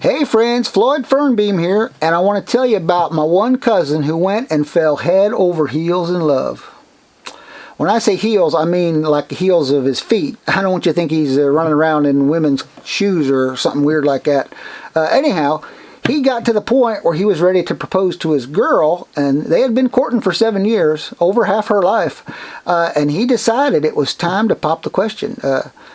Hey friends, Floyd Fernbeam here, and I want to tell you about my one cousin who went and fell head over heels in love. When I say heels, I mean like the heels of his feet. I don't want you to think he's running around in women's shoes or something weird like that. Anyhow, he got to the point where he was ready to propose to his girl, and they had been courting for 7 years, over half her life, and he decided it was time to pop the question.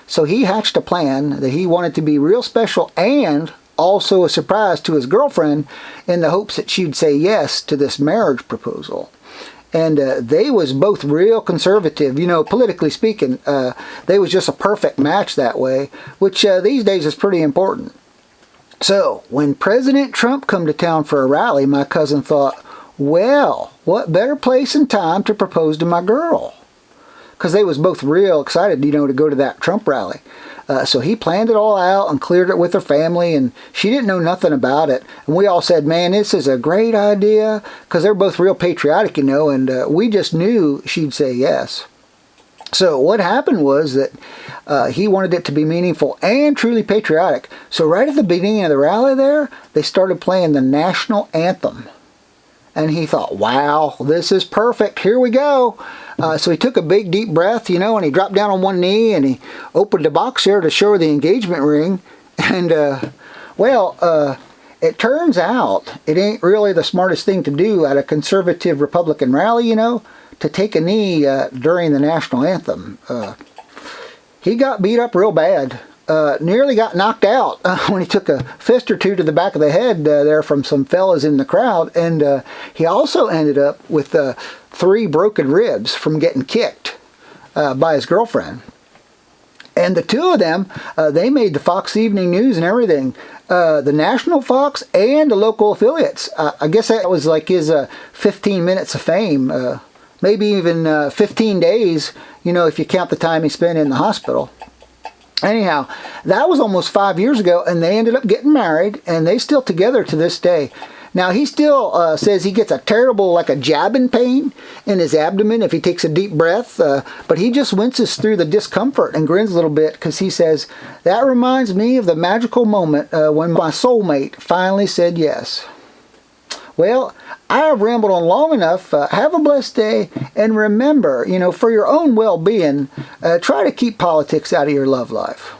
So he hatched a plan that he wanted to be real special and also a surprise to his girlfriend in the hopes that she'd say yes to this marriage proposal. And they was both real conservative, you know, politically speaking. They was just a perfect match that way, which these days is pretty important. So when President Trump come to town for a rally, my cousin thought, well, what better place and time to propose to my girl? Because they was both real excited, you know, to go to that Trump rally. So he planned it all out and cleared it with her family, and she didn't know nothing about it. And we all said, man, this is a great idea, because they're both real patriotic, you know, and we just knew she'd say yes. So what happened was that he wanted it to be meaningful and truly patriotic. So right at the beginning of the rally there, they started playing the national anthem. And he thought, wow, this is perfect. Here we go. So he took a big deep breath, you know, and he dropped down on one knee and he opened the box here to show her the engagement ring. And, it turns out it ain't really the smartest thing to do at a conservative Republican rally, you know, to take a knee during the national anthem. He got beat up real bad. Nearly got knocked out when he took a fist or two to the back of the head there from some fellas in the crowd. And he also ended up with 3 broken ribs from getting kicked by his girlfriend. And the two of them, they made the Fox Evening News and everything. The national Fox and the local affiliates. I guess that was like his 15 minutes of fame. Maybe even 15 days, you know, if you count the time he spent in the hospital. Anyhow, that was almost 5 years ago, and they ended up getting married, and they still together to this day. Now, he still says he gets a terrible, like a jabbing pain in his abdomen if he takes a deep breath, but he just winces through the discomfort and grins a little bit because he says, that reminds me of the magical moment when my soulmate finally said yes. Well, I have rambled on long enough. Have a blessed day, and remember, you know, for your own well-being, try to keep politics out of your love life.